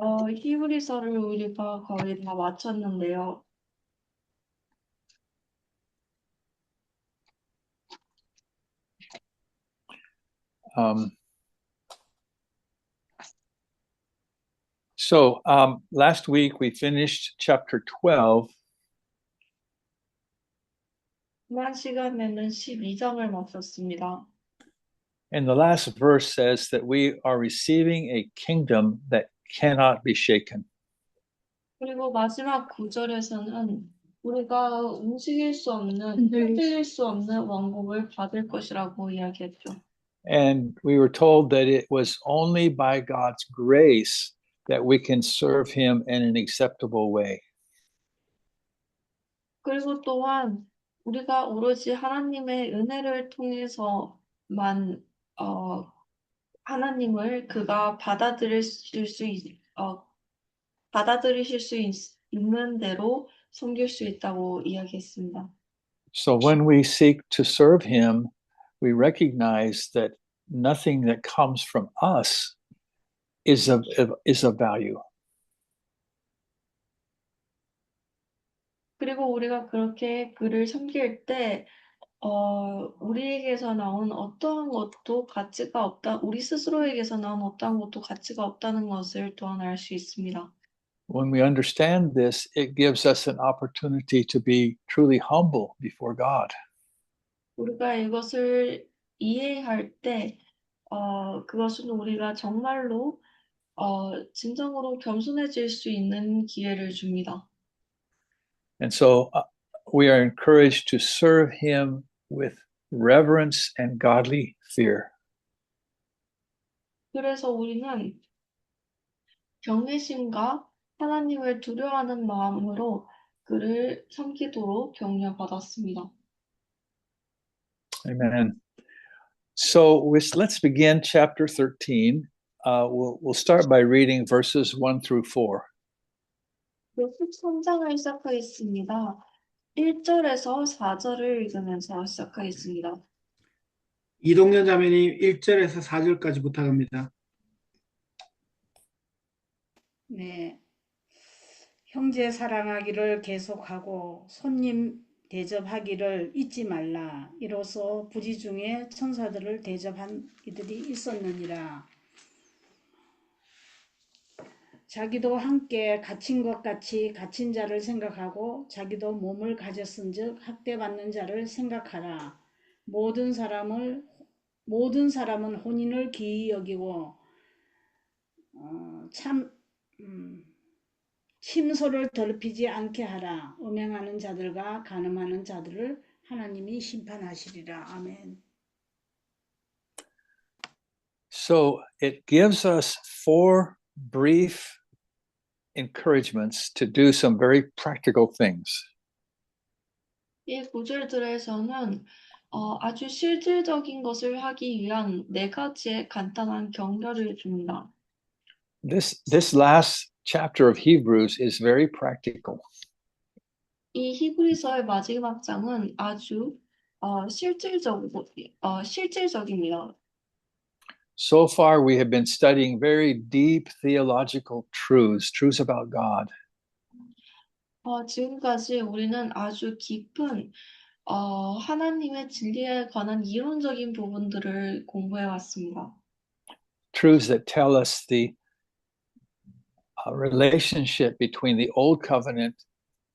히브리서를 우리가 거의 다 마쳤는데요. Um, last week we finished chapter 12. 지난 시간에는 12장을 마쳤습니다. And the last verse says that we are receiving a kingdom that cannot be shaken. 그리고 마지막 구절에서는 우리가 움직일 수 없는, 흔들릴 수 없는 왕국을 받을 것이라고 이야기했죠. And we were told that it was only by God's grace that we can serve him in an acceptable way. 그리고 또한 우리가 오로지 하나님의 은혜를 통해서만 하나님을 그가 받아들이실 수 있는 대로 섬길 수 있다고 이야기했습니다. So when we seek to serve him, we recognize that nothing that comes from us is of value. 그리고 우리가 그렇게 그를 섬길 때 우리에게서 나온 어떠한 것도 가치가 없다, 우리 스스로에게서 나온 어떠한 것도 가치가 없다는 것을 또한 알 수 있습니다. When we understand this, it gives us an opportunity to be truly humble before God. 우리가 이것을 이해할 때, 그것은 우리가 정말로 진정으로 겸손해질 수 있는 기회를 줍니다. And so we are encouraged to serve him with reverence and godly fear. 그래서 우리는 경외심과 하나님을 두려워하는 마음으로 그를 섬기도록 격려받았습니다. Amen. So let's begin chapter 13. We'll start by reading verses 1 through 4. 13장을 시작하겠습니다. 1절에서 4절을 읽으면서 시작하겠습니다. 이동현 자매님 1절에서 4절까지 부탁합니다. 네, 형제 사랑하기를 계속하고 손님 대접하기를 잊지 말라. 이로써 부지 중에 천사들을 대접한 이들이 있었느니라. 자기도 함께 갇힌 것 같이 갇힌 자를 생각하고 자기도 몸을 가졌은즉 학대받는 자를 생각하라. 모든 사람은 혼인을 기이 여기고 침소를 더럽히지 않게 하라. 음행하는 자들과 간음하는 자들을 하나님이 심판하시리라. 아멘. So it gives us 4 brief encouragements to do some very practical things. 이 구절들에서는 아주 실질적인 것을 하기 위한 4가지의 간단한 격려를 줍니다. This last chapter of Hebrews is very practical. 이 히브리서의 마지막 장은 아주 실질적입니다. So far, we have been studying very deep theological truths about God. 지금까지 우리는 아주 깊은 하나님의 진리에 관한 이론적인 부분들을 공부해 왔습니다. Truths that tell us the relationship between the old covenant,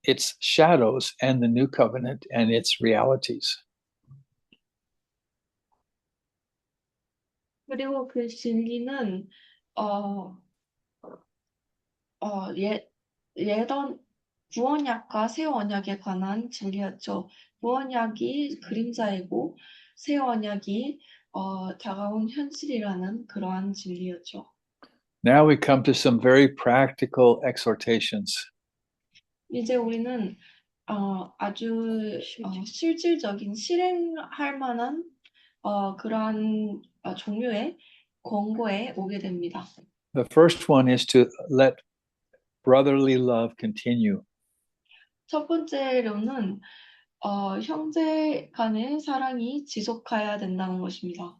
its shadows, and the new covenant and its realities. 그리고 그 진리는 예전 구원약과 새 언약에 관한 진리였죠. 구원약이 그림자이고 새 언약이 다가온 현실이라는 그러한 진리였죠. Now we come to some very practical exhortations. 이제 우리는 아주 실질적인 실행할 만한 그러한 종류의 권고에 오게 됩니다. The first one is to let brotherly love continue. 첫 번째로는 형제 간의 사랑이 지속해야 된다는 것입니다.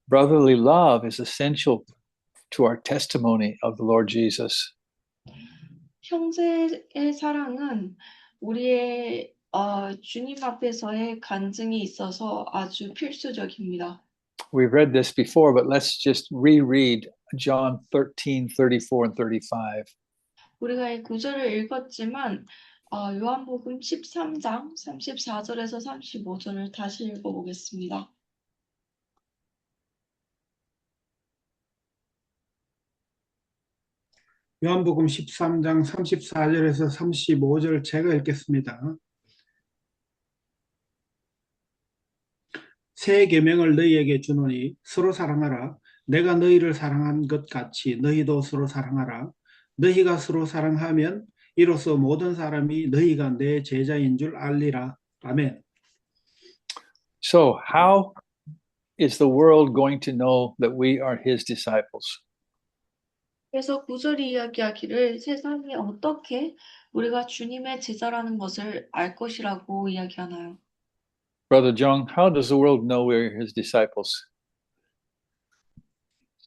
Brotherly love is essential to our testimony of the Lord Jesus. 형제의 사랑은 우리의 주님 앞에서의 간증이 있어서 아주 필수적입니다. We've read this before, but let's just reread John 13, 34, and 35. 우리가 이 구절을 읽었지만 요한복음 13장 34절에서 35절을 다시 읽어보겠습니다. 요한복음 13장 34절에서 35절 제가 읽겠습니다. 새 계명을 너희에게 주노니 서로 사랑하라. 내가 너희를 사랑한 것 같이 너희도 서로 사랑하라. 너희가 서로 사랑하면 이로써 모든 사람이 너희가 내 제자인 줄 알리라. 아멘. So, how is the world going to know that we are his disciples? 그래서 구절이 이야기하기를 세상이 어떻게 우리가 주님의 제자라는 것을 알 것이라고 이야기하나요? Brother Jung, how does the world know we're his disciples?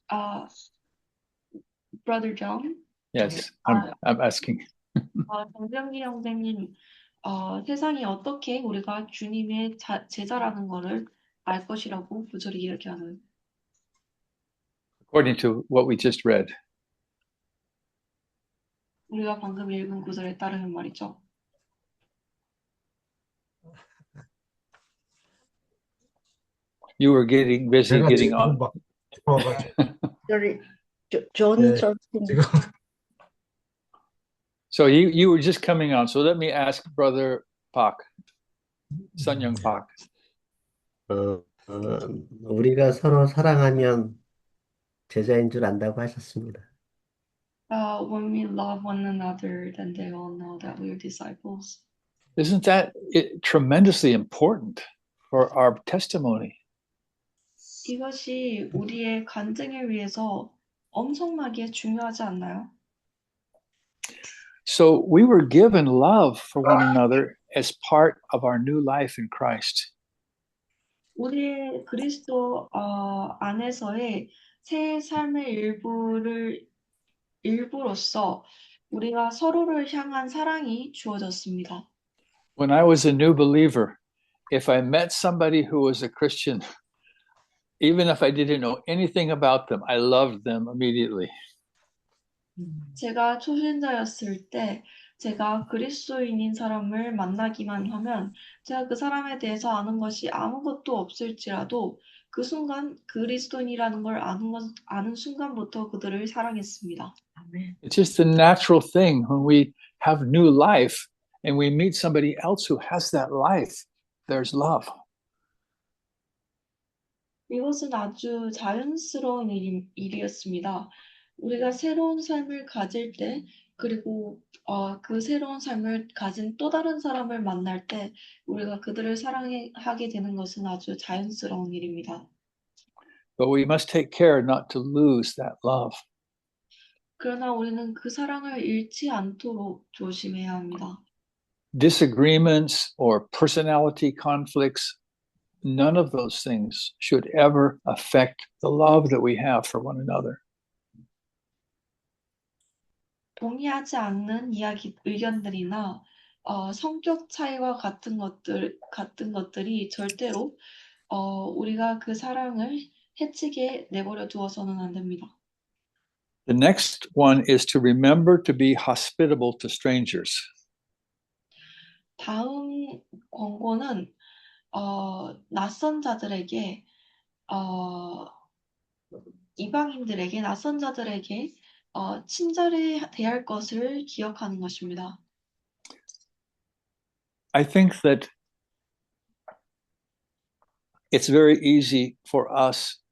아, Brother John, Yes, I'm asking. 정병기 형제님, 세상이 어떻게 우리가 주님의 제자라는 것을 알 것이라고 구절이 이야기하나요? According to what we just read. 우리가 방금 읽은 구절에 따르면 말이죠. You were getting busy 제가 getting 지금 on. 막 들어와가지고 John 네, Johnson. 지금 So you were just coming on. So let me ask Brother Pak, Sun Young Pak. 우리가 서로 사랑하면 제자인 줄 안다고 하셨습니다. When we love one another, then they all know that we are disciples. Isn't that tremendously important for our testimony? 이것이 우리의 간증을 위해서 엄청나게 중요하지 않나요? So we were given love for one another as part of our new life in Christ. 우리의 그리스도 안에서의 새 삶의 일부로서 우리가 서로를 향한 사랑이 주어졌습니다. When I was a new believer, if I met somebody who was a Christian, even if I didn't know anything about them, I loved them immediately. 제가 초신자였을 때 제가 그리스도인인 사람을 만나기만 하면 제가 그 사람에 대해서 아는 것이 아무것도 없을지라도 그 순간 그리스도인이라는 걸 아는 순간부터 그들을 사랑했습니다. It's just the natural thing when we have new life and we meet somebody else who has that life, there's love. 이것은 아주 자연스러운 일이었습니다. 우리가 새로운 삶을 가질 때, 그리고 그 새로운 삶을 가진 또 다른 사람을 만날 때, 우리가 그들을 사랑하게 되는 것은 아주 자연스러운 일입니다. But we must take care not to lose that love. 그러나 우리는 그 사랑을 잃지 않도록 조심해야 합니다. Disagreements or personality conflicts, none of those things should ever affect the love that we have for one another. 동의하지 않는 의견들이나 성격 차이와 같은 것들이 절대로 우리가 그 사랑을 해치게 내버려 두어서는 안 됩니다. The next one is to remember to be hospitable to strangers. 다음 권고는 낯선 자들에게 이방인들에게 낯선 자들에게 친절히 대할 것을 기억하는 것입니다. I think that it's very easy for us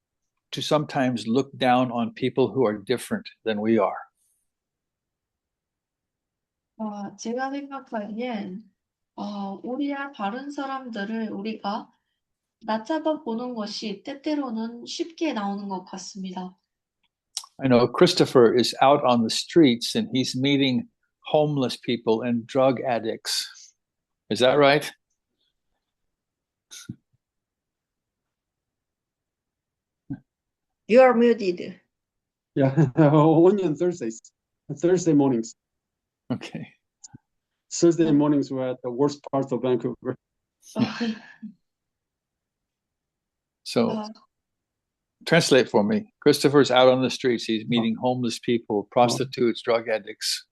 to sometimes look down on people who are different than we are. 제가 생각하기엔 우리와 다른 사람들을 우리가 낮잡아 보는 것이 때때로는 쉽게 나오는 것 같습니다. I know Christopher is out on the streets and he's meeting homeless people and drug addicts. Is that right? You are muted. Yeah, onion Thursdays. Thursday mornings. Okay. Thursday mornings were at the worst part of Vancouver. So 아, translate for me. Christopher's out on the streets. He's meeting homeless people, prostitutes, drug addicts.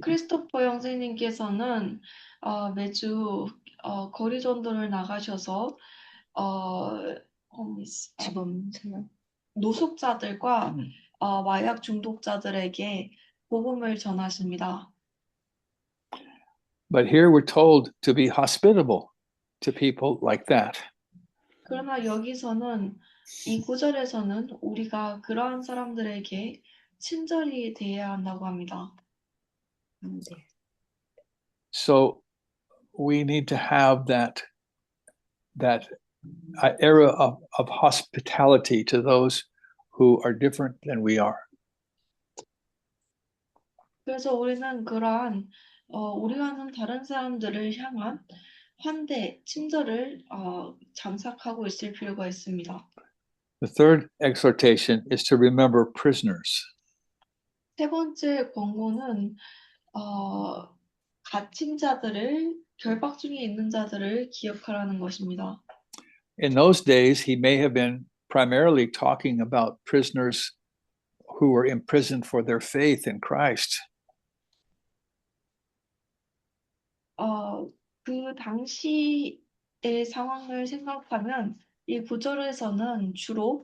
크리스토퍼 형제님께서는 매주 거리 전도를 나가셔서 홈리스, 노숙자들과 마약 중독자들에게 복음을 전하십니다. But here we're told to be hospitable to people like that. 그러나 여기서는 이 구절에서는 우리가 그러한 사람들에게 친절히 대해야 한다고 합니다. So we need to have that era of hospitality to those who are different than we are. 그래서 우리는 그러한 우리와는 다른 사람들을 향한 환대, 친절을 장착하고 있을 필요가 있습니다. The third exhortation is to remember prisoners. 세 번째 권고는 갇힌 자들을, 결박 중에 있는 자들을 기억하라는 것입니다. In those days, he may have been primarily talking about prisoners who were imprisoned for their faith in Christ. 그 당시의 상황을 생각하면 이 구절에서는 주로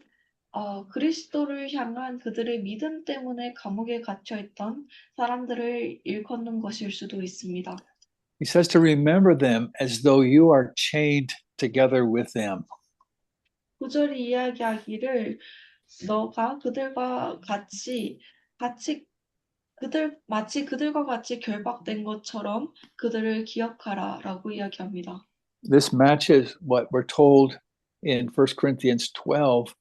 그리스도를 향한 그들의 믿음 때문에 감옥에 갇혀 있던 사람들을 일컫는 것일 수도 있습니다. He says to remember them as though you are chained together with them. 구절이 이야기하기를 너가 그들과 마치 그들과 같이 결박된 것처럼 그들을 기억하라라고 이야기합니다. This matches what we're told in 1 Corinthians 12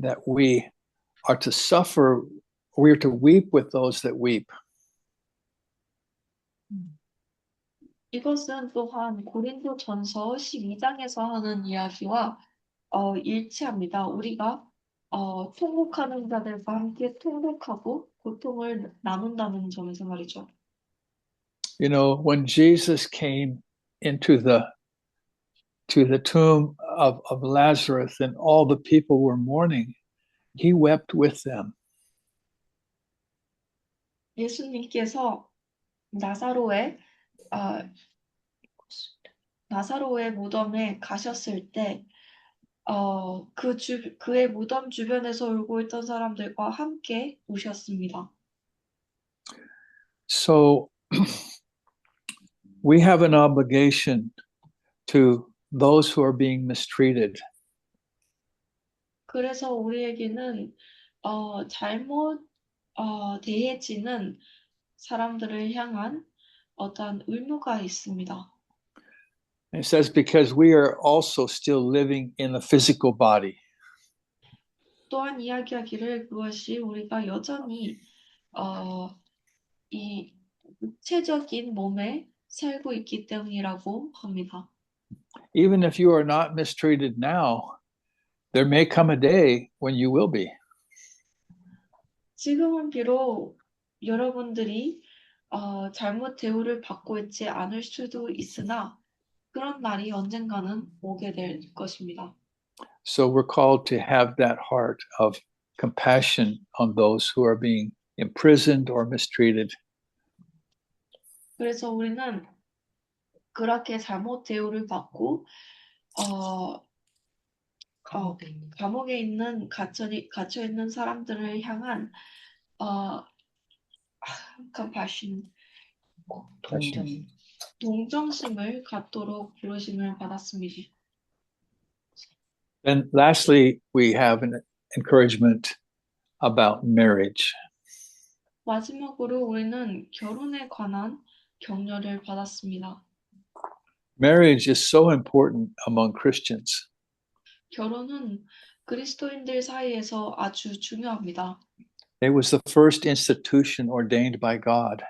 that we are to suffer, we are to weep with those that weep. 이것은 또한 고린도전서 12장에서 하는 이야기와 일치합니다. 우리가 통곡하는 자들과 함께 통곡하고 고통을 나눈다는 점에서 말이죠. You know, when Jesus came into the tomb of Lazarus and all the people were mourning, he wept with them. 예수님께서 나사로의 무덤에 가셨을 때 그의 무덤 주변에서 울고 있던 사람들과 함께 우셨습니다. So we have an obligation to those who are being mistreated. 그래서 우리에게는 잘못 대해지는 사람들을 향한 어떠한 의무가 있습니다. It says because we are also still living in a physical body. 또한 이야기하기를 그것이 우리가 여전히 이 육체적인 몸에 살고 있기 때문이라고 합니다. Even if you are not mistreated now, there may come a day when you will be. 지금은 비록 여러분들이 잘못 대우를 받고 있지 않을 수도 있으나 그런 날이 언젠가는 오게 될 것입니다. So we're called to have that heart of compassion on those who are being imprisoned or mistreated. 그래서 우리는 그렇게 잘못 대우를 받고 감옥에 있는 갇혀 있는 사람들을 향한 compassion, 동정심을 갖도록 부르심을 받았습니다. And lastly, we have an encouragement about marriage. 마지막으로 우리는 결혼에 관한 격려를 받았습니다. Marriage is so important among Christians. 결혼은 그리스도인들 사이에서 아주 중요합니다. It was the first institution ordained by God.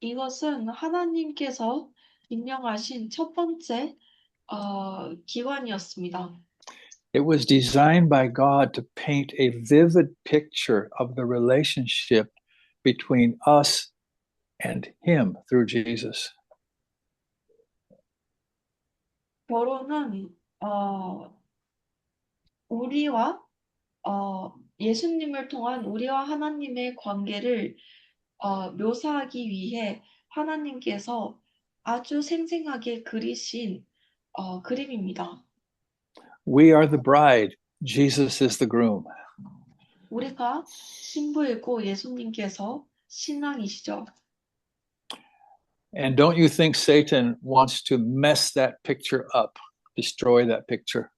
이것은 하나님께서 임명하신 첫 번째 기관이었습니다. It was designed by God to paint a vivid picture of the relationship between us and him through Jesus. 결혼은 우리와 예수님을 통한 우리와 하나님의 관계를 묘사하기 위해 하나님께서 아주 생생하게 그리신 그림입니다. We are the bride, Jesus is the groom. 우리가 신부이고 예수님께서 신랑이시죠. And don't you think Satan wants to mess that picture up, destroy that picture?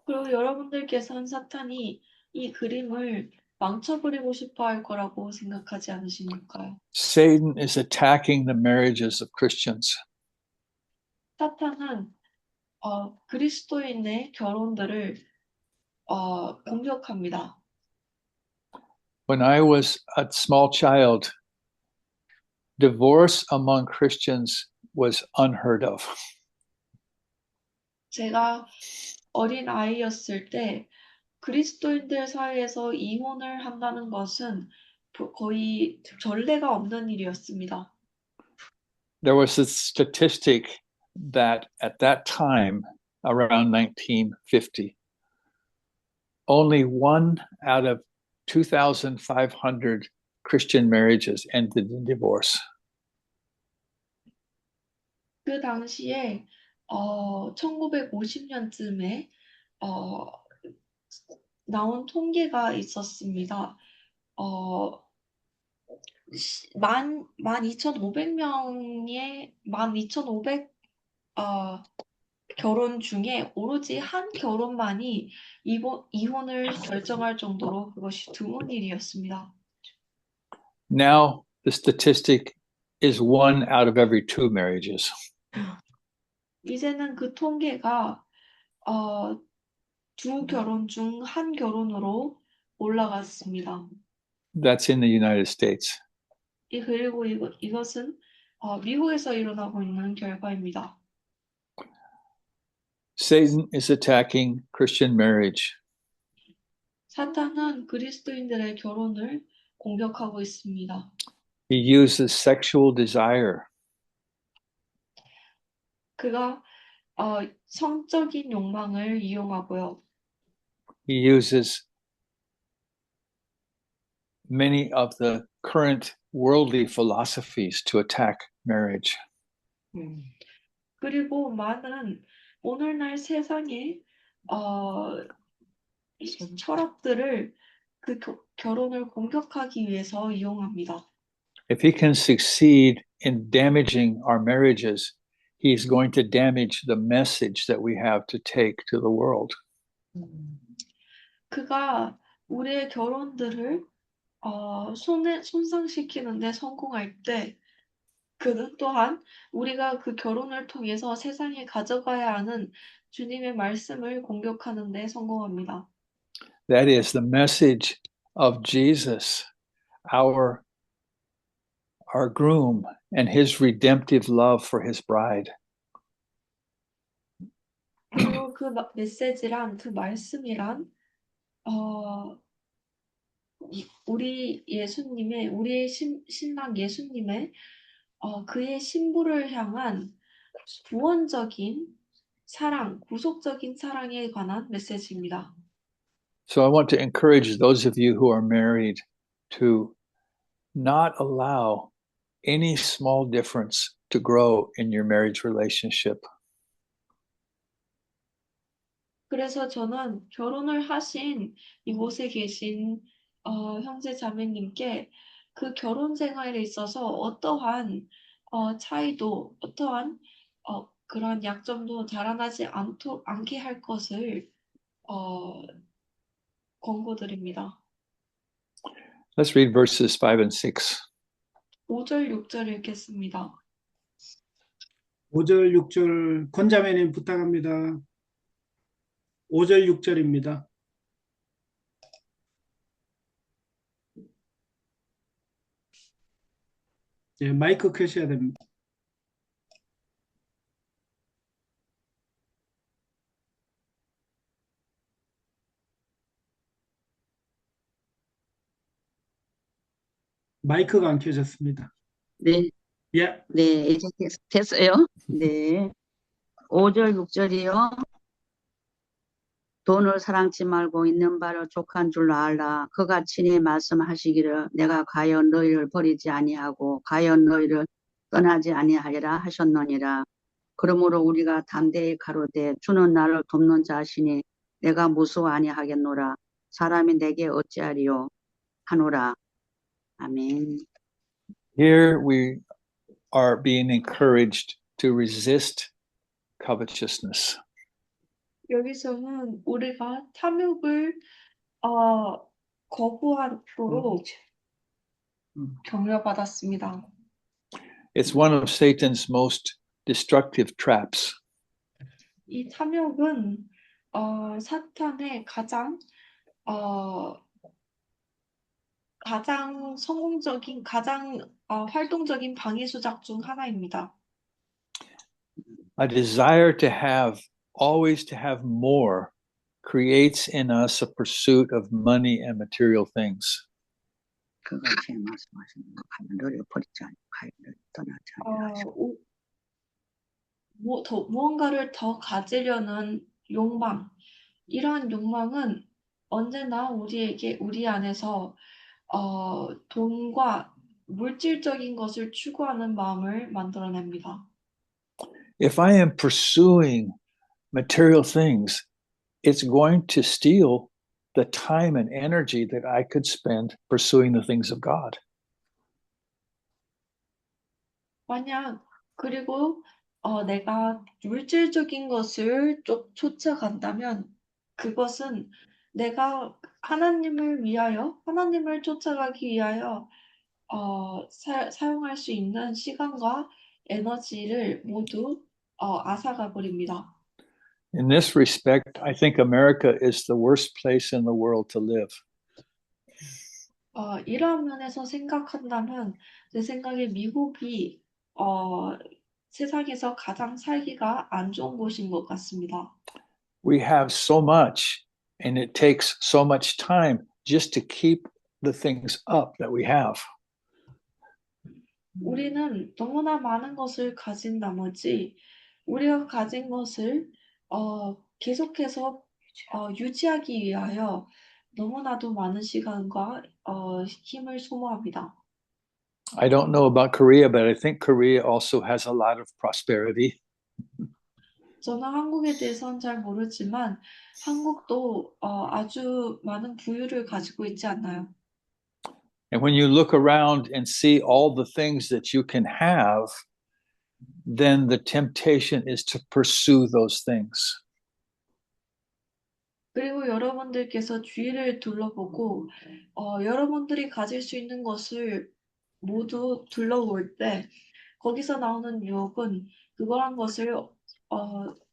그리고 여러분들께서는 사탄이 이 그림을 망쳐버리고 싶어 할 거라고 생각하지 않으십니까요? Satan is attacking the marriages of Christians. 사탄은 그리스도인의 결혼들을 공격합니다. When I was a small child, divorce among Christians was unheard of. 제가 어린 아이였을 때 그리스도인들 사이에서 이혼을 한다는 것은 거의 전례가 없는 일이었습니다. There was a statistic that at that time, around 1950, only 1 out of 2,500 Christian marriages ended in divorce. 그 당시에 1950년쯤에 나온 통계가 있었습니다. 12,500 결혼 중에 오로지 한 결혼만이 이혼을 결정할 정도로 그것이 드문 일이었습니다. Now the statistic is 1 out of every 2 marriages. 이제는 그 통계가 두 결혼 중 한 결혼으로 올라갔습니다. That's in the United States. 그리고 이것은 미국에서 일어나고 있는 결과입니다. Satan is attacking Christian marriage. 사탄은 그리스도인들의 결혼을 공격하고 있습니다. He uses sexual desire. 그가 성적인 욕망을 이용하고요. He uses many of the current worldly philosophies to attack marriage. 그리고 많은 오늘날 세상의 철학들을 그 결혼을 공격하기 위해서 이용합니다. If he can succeed in damaging our marriages, he's going to damage the message that we have to take to the world. 그가 우리의 결혼들을 손상시키는데 성공할 때 그는 또한 우리가 그 결혼을 통해서 세상에 가져가야 하는 주님의 말씀을 공격하는 데 성공합니다. That is the message of Jesus, our groom, and his redemptive love for his bride. 그리고 그 메시지란 그 말씀이란 우리의 신랑 예수님의 그의 신부를 향한 구원적인 사랑, 구속적인 사랑에 관한 메시지입니다. So I want to encourage those of you who are married to not allow any small difference to grow in your marriage relationship. 그래서 저는 결혼을 하신 이곳에 계신 형제 자매님께 그 결혼 생활에 있어서 어떠한 차이도 어떠한 그런 약점도 자라나지 않게 할 것을 권고드립니다. Let's read verses 5 and 6. 5절, 6절 읽겠습니다. 5절, 6절 권자매님 부탁합니다. 5절, 6절입니다. 네, 마이크 켜셔야 됩니다. 마이크가 안 켜졌습니다. 네, 예, 네, 이제 됐어요. 네. 5절, 6절이요. 돈을 사랑치 말고 있는 바를 족한 줄로 알라. 그가 친히 말씀하시기를 내가 과연 너희를 버리지 아니하고 과연 너희를 떠나지 아니하리라 하셨느니라. 그러므로 우리가 담대히 가로되 주는 나를 돕는 자시니 내가 무수하 아니하겠노라. 사람이 내게 어찌하리요 하노라. 아멘. Here we are being encouraged to resist covetousness. 여기서는 우리가 탐욕을 거부하도록 격려받았습니다. It's one of Satan's most destructive traps. 이 탐욕은 사탄의 가장 성공적인, 가장 활동적인 방해 수작 중 하나입니다. A desire to have, always to have more, creates in us a pursuit of money and material things. 그가 제 말씀하시는 것 가면 너를 버리지 아니고 과연 너를 떠나지 아니하시고 무언가를 더 가지려는 욕망, 이러한 욕망은 언제나 우리 안에서 돈과 물질적인 것을 추구하는 마음을 만들어냅니다. If I am pursuing material things, it's going to steal the time and energy that I could spend pursuing the things of God. 그리고 내가 물질적인 것을 쫓아간다면 그것은 내가 하나님을 쫓아가기 위하여 사용할 수 있는 시간과 에너지를 모두 앗아가 버립니다. In this respect, I think America is the worst place in the world to live. 이러한 면에서 생각한다면 제 생각에 미국이 세상에서 가장 살기가 안 좋은 곳인 것 같습니다. We have so much, and it takes so much time just to keep the things up that we have. 우리는 너무나 많은 것을 가진 나머지 우리가 가진 것을 계속해서 유지하기 위하여 너무나도 많은 시간과 힘을 소모합니다. I don't know about Korea, but I think Korea also has a lot of prosperity. 저는 한국에 대해서는 잘 모르지만 한국도 아주 많은 부유를 가지고 있지 않나요? And when you look around and see all the things that you can have, then the temptation is to pursue those things. 그리고 여러분들께서 주위를 둘러보고 여러분들이 가질 수 있는 것을 모두 둘러볼 때 거기서 나오는 유혹은 그러한 것을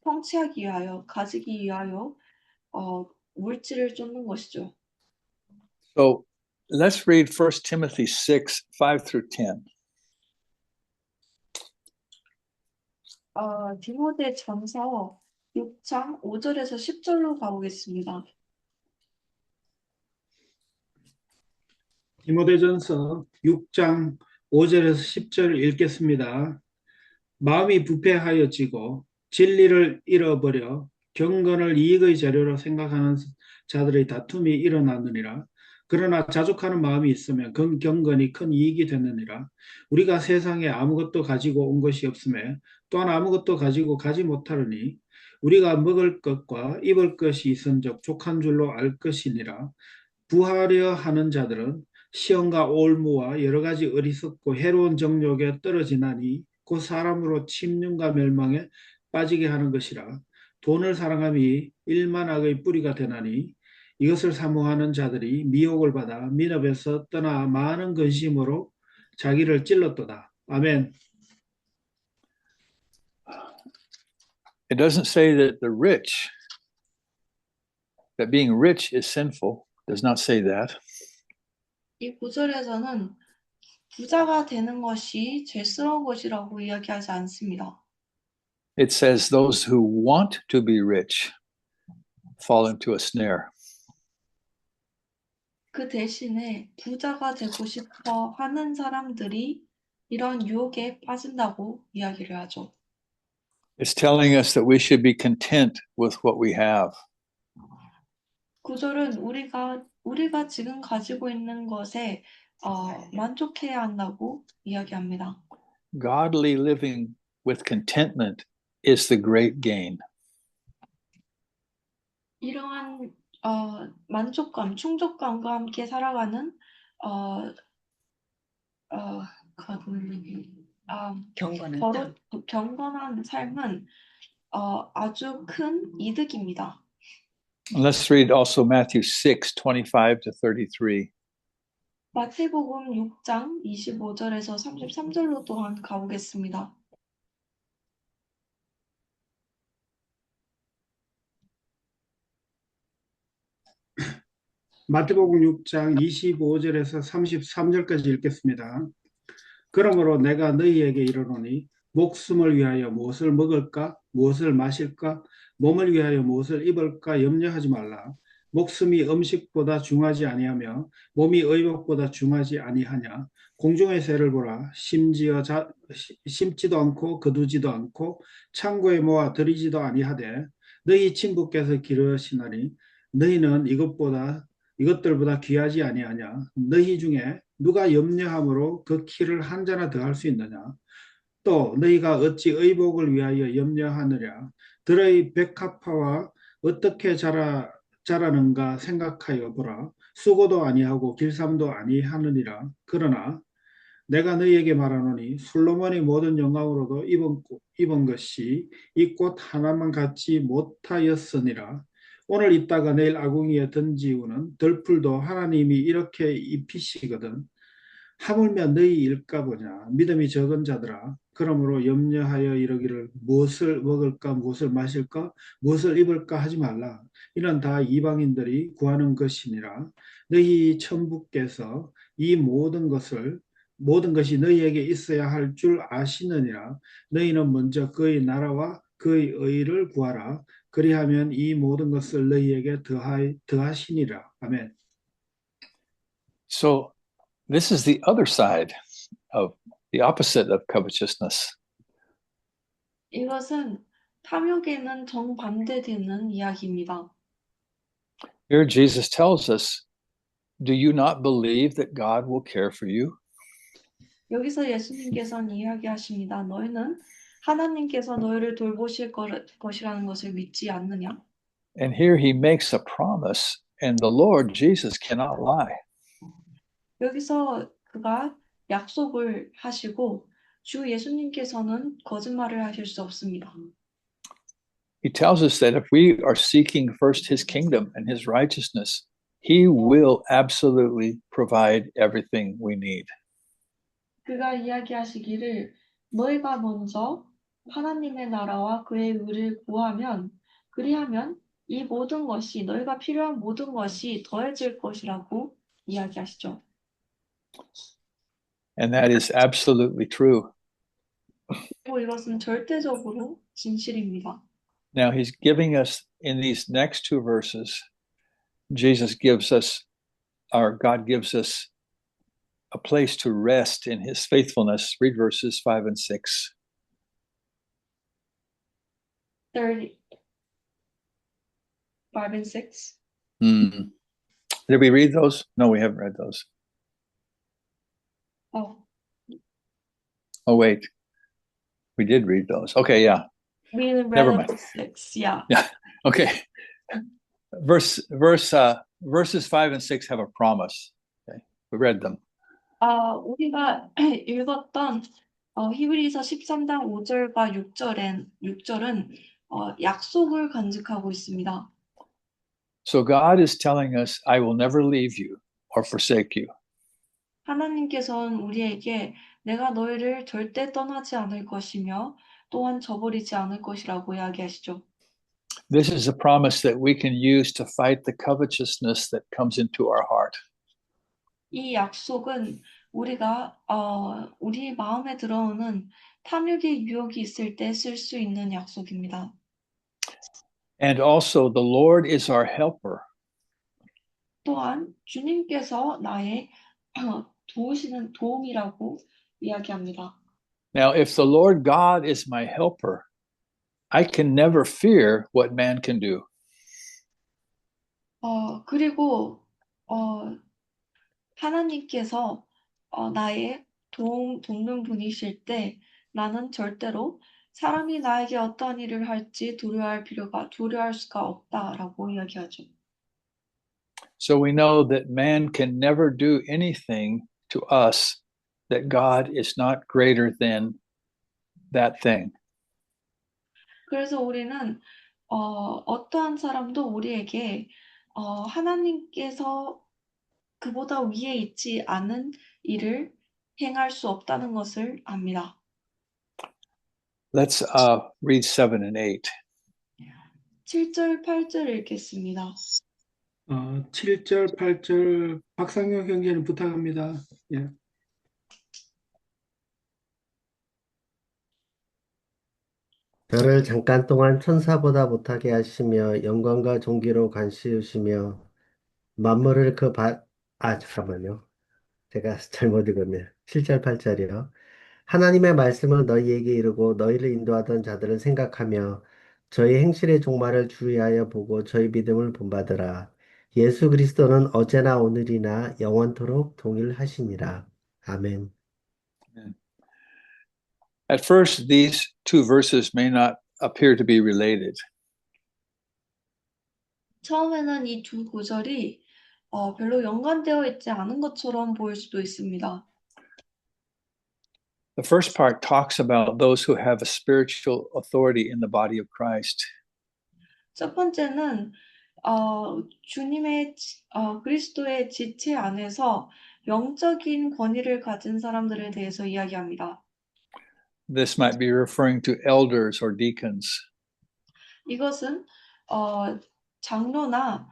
성취하기 위하여, 가지기 위하여 물질을 쫓는 것이죠. So let's read 1 Timothy 6, 5 through 10. 디모데전서 6장 5절에서 10절로 가보겠습니다. 디모데전서 6장 5절에서 10절 읽겠습니다. 마음이 부패하여지고 진리를 잃어버려 경건을 이익의 재료로 생각하는 자들의 다툼이 일어나느니라. 그러나 자족하는 마음이 있으면 그 경건이 큰 이익이 되느니라. 우리가 세상에 아무것도 가지고 온 것이 없음에 또한 아무것도 가지고 가지 못하느니 우리가 먹을 것과 입을 것이 있은즉 족한 줄로 알 것이니라. 부하려 하는 자들은 시험과 올무와 여러 가지 어리석고 해로운 정욕에 떨어지나니 곧 사람으로 침륜과 멸망에 빠지게 하는 것이라. 돈을 사랑함이 일만악의 뿌리가 되나니 이것을 사모하는 자들이 미혹을 받아 민업에서 떠나 많은 근심으로 자기를 찔렀도다. 아멘. It doesn't say that that being rich is sinful. It does not say that. 이 구절에서는 부자가 되는 것이 죄스러운 것이라고 이야기하지 않습니다. It says those who want to be rich fall into a snare. 그 대신에 부자가 되고 싶어 하는 사람들이 이런 유혹에 빠진다고 이야기를 하죠. It's telling us that we should be content with what we have. 구절은 우리가 지금 가지고 있는 것에 만족해야 한다고 이야기합니다. Godly living with contentment is the great gain. 이러한 만족감, 충족감과 함께 살아가는 경건한 삶은 아주 큰 이득입니다. Let's read also Matthew 6:25 to 33. 마태복음 6장 25절에서 33절로 또한 가보겠습니다. 마태복음 6장 25절에서 33절까지 읽겠습니다. 그러므로 내가 너희에게 이르노니 목숨을 위하여 무엇을 먹을까 무엇을 마실까 몸을 위하여 무엇을 입을까 염려하지 말라. 목숨이 음식보다 중하지 아니하며 몸이 의복보다 중하지 아니하냐. 공중의 새를 보라. 심지도 않고 거두지도 않고 창고에 모아 들이지도 아니하되 너희 친부께서 기르시나니 너희는 이것들보다 귀하지 아니하냐. 너희 중에 누가 염려함으로 그 키를 한 자나 더할 수 있느냐. 또 너희가 어찌 의복을 위하여 염려하느냐. 들의 백합화와 어떻게 자라는가 생각하여 보라. 수고도 아니하고 길쌈도 아니하느니라. 그러나 내가 너희에게 말하노니 솔로몬이 모든 영광으로도 입은 것이 이 꽃 하나만 갖지 못하였으니라. 오늘 입다가 내일 아궁이에 던지우는 들풀도 하나님이 이렇게 입히시거든. 하물며 너희 일까 보냐. 믿음이 적은 자들아. 그러므로 염려하여 이르기를 무엇을 먹을까 무엇을 마실까 무엇을 입을까 하지 말라. 이는 다 이방인들이 구하는 것이니라. 너희 천부께서 이 모든 것이 너희에게 있어야 할 줄 아시느니라. 너희는 먼저 그의 나라와 그의 의를 구하라. 그리하면 이 모든 것을 너희에게 더하시니라. 아멘. So this is the other side of the opposite of covetousness. 이것은 탐욕에는 정반대되는 이야기입니다. Here Jesus tells us, do you not believe that God will care for you? 여기서 예수님께서는 이야기하십니다. 너희는 하나님께서 너희를 돌보실 것이라는 것을 믿지 않느냐? And here he makes a promise, and the Lord Jesus cannot lie. 여기서 그가 약속을 하시고 주 예수님께서는 거짓말을 하실 수 없습니다. He tells us that if we are seeking first his kingdom and his righteousness, he will absolutely provide everything we need. 그가 이야기하시기를 너희가 먼저 하나님의 나라와 그의 의를 구하면 그리하면 이 모든 것이 너희가 필요한 모든 것이 더해질 것이라고 이야기하시죠. And that is absolutely true. 그리고 이것은 절대적으로 진실입니다. Now he's giving us in these next two verses, God gives us a place to rest in his faithfulness. Read verses 5 and 6. 5 and 6. Did we read those? No, we haven't read those. Oh, wait. We did read those. Okay, yeah. We read Never up mind. to 6. Yeah. Yeah. Okay. Verses 5 and 6 have a promise. Okay. We read them. 우리가 읽었던 히브리서 13장 5절과 6절은 약속을 간직하고 있습니다. So God is telling us, I will never leave you or forsake you. 하나님께서는 우리에게 내가 너희를 절대 떠나지 않을 것이며 또한 저버리지 않을 것이라고 이야기하시죠. This is a promise that we can use to fight the covetousness that comes into our heart. 이 약속은 우리가 우리 마음에 들어오는 탐욕의 유혹이 있을 때 쓸 수 있는 약속입니다. And also, the Lord is our helper. 또한 주님께서 나의 도우시는 도움이라고 이야기합니다. Now, if the Lord God is my helper, I can never fear what man can do. 그리고 하나님께서 나의 돕는 분이실 때 나는 절대로 사람이 나에게 어떠한 일을 할지 두려워할 수가 없다라고 이야기하죠. So we know that man can never do anything to us that God is not greater than that thing. 그래서 우리는 어떠한 사람도 우리에게 하나님께서 그보다 위에 있지 않은 일을 행할 수 없다는 것을 압니다. Let's read 7 and 8. 7절, 8절 읽겠습니다. 7절, 8절 박상용 형제는 부탁합니다. 예. 저를 잠깐 동안 천사보다 못하게 하시며 영광과 존귀로 관시우시며 만물을 잠깐만요. 제가 잘못 읽었네요. 7절, 8절이요. 하나님의 말씀을 너희에게 이르고 너희를 인도하던 자들을 생각하며 저희 행실의 종말을 주의하여 보고 저희 믿음을 본받으라. 예수 그리스도는 어제나 오늘이나 영원토록 동일하시니라. 아멘. At first, these two verses may not appear to be related. 처음에는 이 두 구절이 별로 연관되어 있지 않은 것처럼 보일 수도 있습니다. The first part talks about those who have a spiritual authority in the body of Christ. 첫 번째는 주님의 그리스도의 지체 안에서 영적인 권위를 가진 사람들에 대해서 이야기합니다. This might be referring to elders or deacons. 이것은 장로나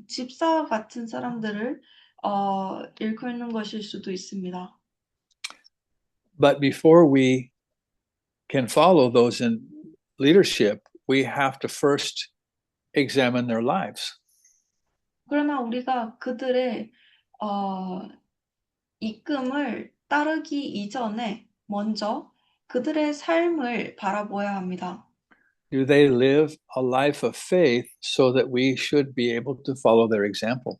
집사 같은 사람들을 일컫는 것일 수도 있습니다. But before we can follow those in leadership, we have to first examine their lives. 그러나 우리가 그들의 이끔을 따르기 이전에 먼저 그들의 삶을 바라보아야 합니다. Do they live a life of faith so that we should be able to follow their example?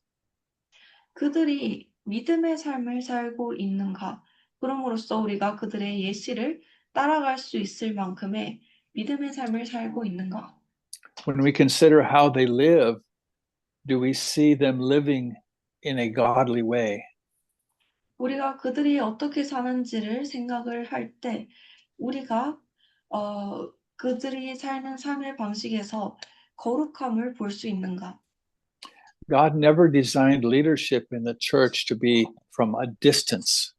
그들이 믿음의 삶을 살고 있는가? 그럼으로써 우리가 그들의 예시를 따라갈 수 있을 만큼의 믿음의 삶을 살고 있는가? When we consider how they live, do we see them living in a godly way? 우리가 그들이 어떻게 사는지를 생각을 할 때 우리가 그들이 사는 삶의 방식에서 거룩함을 볼 수 있는가? God never designed leadership in the church to be from a distance.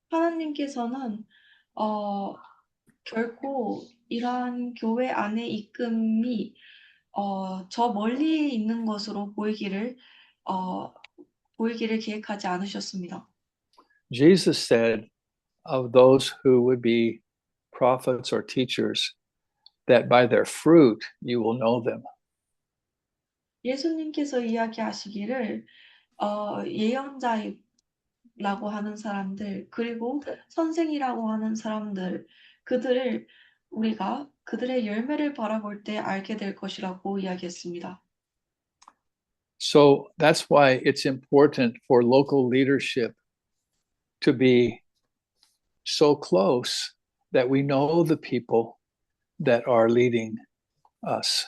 하나님께서는 결코 이러한 교회 안의 이끔이 저 멀리 있는 것으로 보이기를 계획하지 않으셨습니다. Jesus said of those who would be prophets or teachers that by their fruit you will know them. 예수님께서 이야기하시기를 예언자라고 하는 사람들 그리고 선생이라고 하는 사람들 그들을 우리가 그들의 열매를 바라볼 때 알게 될 것이라고 이야기했습니다. So that's why it's important for local leadership to be so close that we know the people that are leading us.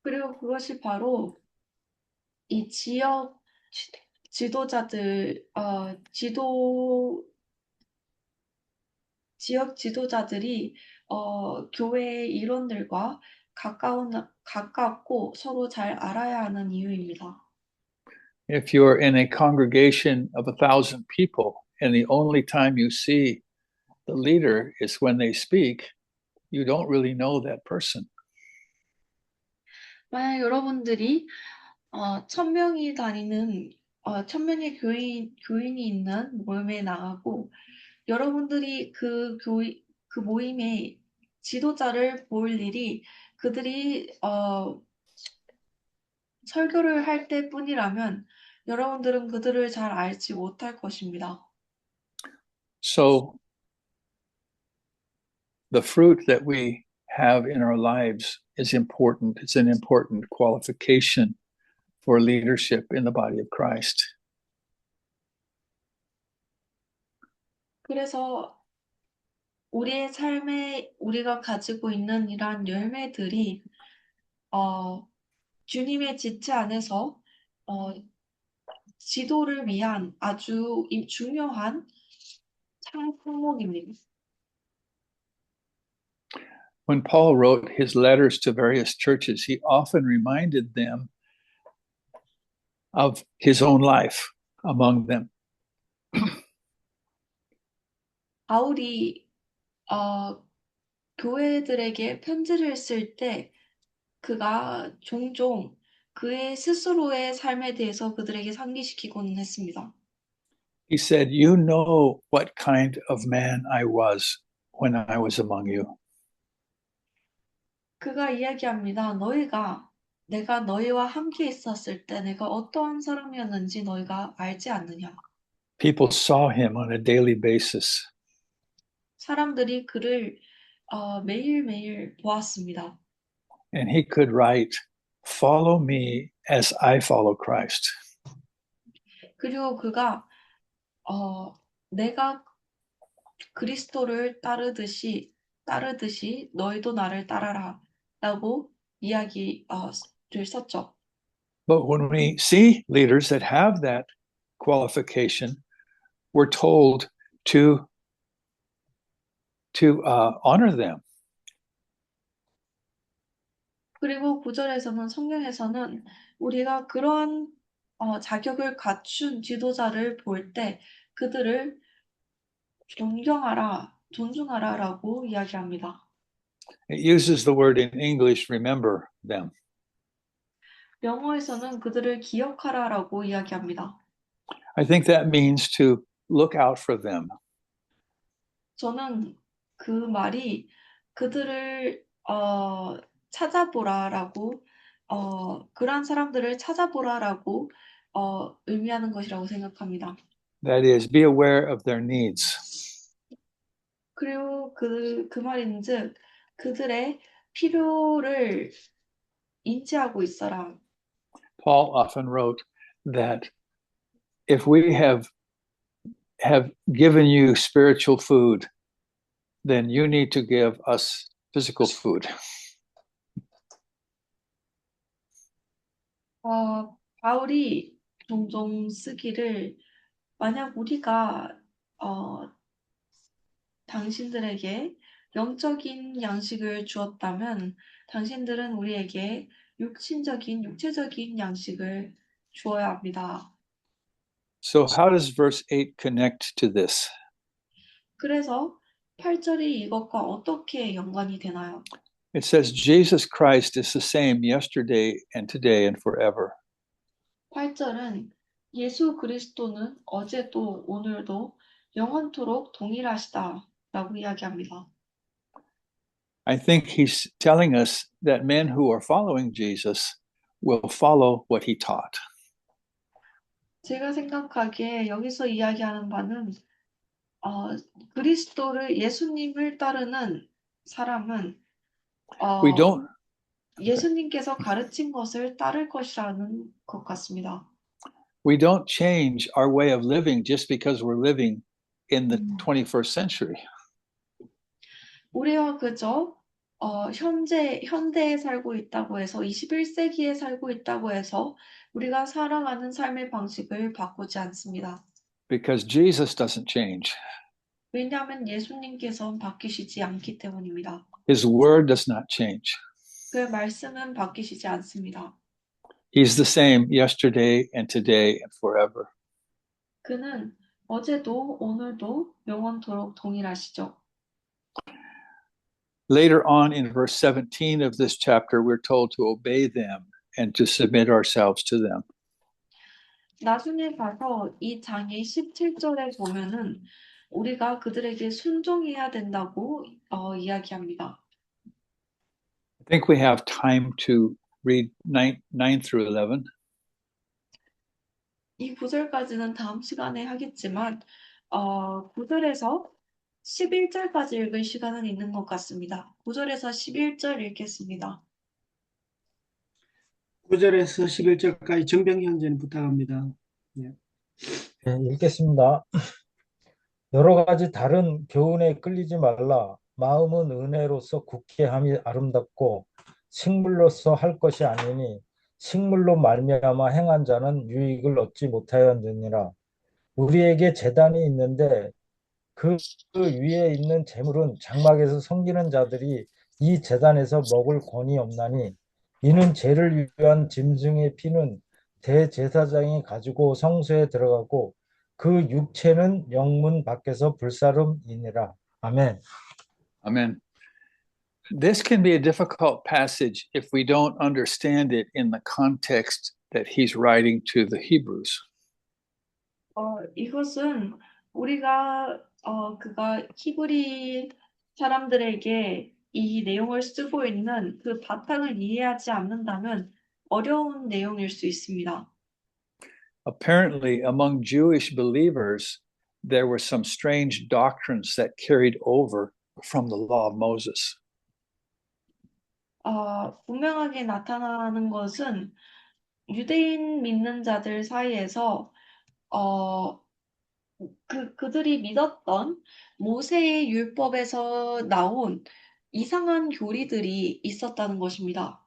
그리고 그것이 바로 이 지역 지도자들 지역 지도자들이 교회의 일원들과 가깝고 서로 잘 알아야 하는 이유입니다. If you're in a congregation of 1,000 people and the only time you see the leader is when they speak, you don't really know that person. 만약 여러분들이 1,000명이 다니는 1,000명의 교인이 있는 모임에 나가고 여러분들이 그 모임의 지도자를 볼 일이 그들이 설교를 할 때뿐이라면 여러분들은 그들을 잘 알지 못할 것입니다. So the fruit that we have in our lives is important. It's an important qualification for leadership in the body of Christ. 그래서 우리의 삶에 우리가 가지고 있는 이러한 열매들이 주님의 지체 안에서 어, 지도를 위한 아주 중요한 항목입니다. When Paul wrote his letters to various churches, he often reminded them of his own life among them. 바울이 교회들에게 편지를 쓸 때 그가 종종 그의 스스로의 삶에 대해서 그들에게 상기시키곤 했습니다. He said, "You know what kind of man I was when I was among you." 그가 이야기합니다. 내가 너희와 함께 있었을 때 내가 어떠한 사람이었는지 너희가 알지 않느냐. People saw him on a daily basis. 사람들이 그를 매일매일 보았습니다. And he could write, "Follow me as I follow Christ." 그리고 그가 내가 그리스도를 따르듯이 너희도 나를 따라라 라고 이야기를 썼죠. But when we see leaders that have that qualification, we're told to honor them. 그리고 9절에서는 성경에서는 우리가 그러한 자격을 갖춘 지도자를 볼 때 그들을 존중하라라고 이야기합니다. It uses the word in English, remember them. 영어에서는 그들을 기억하라라고 이야기합니다. I think that means to look out for them. 저는 그 말이 그들을 찾아보라라고 그러한 사람들을 찾아보라라고 의미하는 것이라고 생각합니다. That is, be aware of their needs. 그리고 그 말인즉 그들의 필요를 인지하고 있어라. Paul often wrote that if we have given you spiritual food, then you need to give us physical food. 바울이 종종 쓰기를 만약 우리가 당신들에게 영적인 양식을 주었다면 당신들은 우리에게 육체적인 양식을 주어야 합니다. So how does verse 8 connect to this? 그래서 8절이 이것과 어떻게 연관이 되나요? It says Jesus Christ is the same yesterday and today and forever. 8절은 예수 그리스도는 어제도 오늘도 영원토록 동일하시다라고 이야기합니다. I think he's telling us that men who are following Jesus will follow what he taught. 제가 생각하기에 여기서 이야기하는 바는 예수님을 따르는 사람은 We don't 예수님께서 가르친 것을 따를 것이라는 것 같습니다. we don't change our way of living just because we're living in the 21st century. 우리가 그저 현대에 살고 있다고 해서 21세기에 살고 있다고 해서 우리가 살아가는 삶의 방식을 바꾸지 않습니다. Because Jesus doesn't change. 왜냐하면 예수님께서는 바뀌시지 않기 때문입니다. His word does not change. 그의 말씀은 바뀌시지 않습니다. He's the same yesterday and today and forever. 그는 어제도 오늘도 영원토록 동일하시죠. Later on in verse 17 of this chapter, we're told to obey them and to submit ourselves to them. 나중에 가서 이 장의 17절에 보면은 우리가 그들에게 순종해야 된다고 이야기합니다. I think we have time to read 9 through 11. 이 구절까지는 다음 시간에 하겠지만 9절에서 11절까지 읽을 시간은 있는 것 같습니다. 9절에서 11절 읽겠습니다. 9절에서 11절까지 정병희 형제님 부탁합니다. 예. 네, 읽겠습니다. 여러 가지 다른 교훈에 끌리지 말라. 마음은 은혜로서 굳게 함이 아름답고 식물로서 할 것이 아니니 식물로 말미암아 행한 자는 유익을 얻지 못하였느니라. 우리에게 제단이 있는데 그 위에 있는 제물은 장막에서 섬기는 자들이 이 제단에서 먹을 권이 없나니 이는 죄를 위한 짐승의 피는 대제사장이 가지고 성소에 들어가고 그 육체는 영문 밖에서 불사름이니라. 아멘. Amen. This can be a difficult passage if we don't understand it in the context that he's writing to the Hebrews. 이것은 우리가 그가 히브리 사람들에게 이 내용을 쓰고 있는 그 바탕을 이해하지 않는다면 어려운 내용일 수 있습니다. Apparently, among Jewish believers, there were some strange doctrines that carried over from the law of Moses. 분명하게 나타나는 것은 유대인 믿는 자들 사이에서 그들이 믿었던 모세의 율법에서 나온 이상한 교리들이 있었다는 것입니다.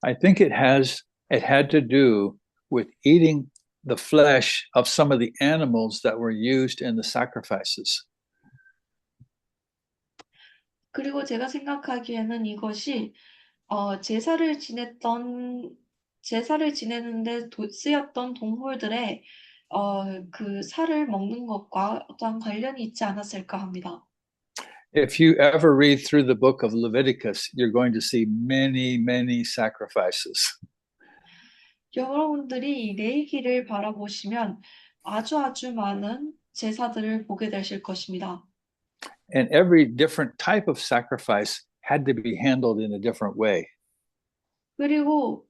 I think it had to do with eating the flesh of some of the animals that were used in the sacrifices. 그리고 제가 생각하기에는 이것이 제사를 지내는데 쓰였던 동물들의 그 살을 먹는 것과 어떤 관련이 있지 않았을까 합니다. If you ever read through the book of Leviticus, you're going to see many, many sacrifices. 여러분들이 레위기를 바라보시면 아주 많은 제사들을 보게 되실 것입니다. And every different type of sacrifice had to be handled in a different way. 그리고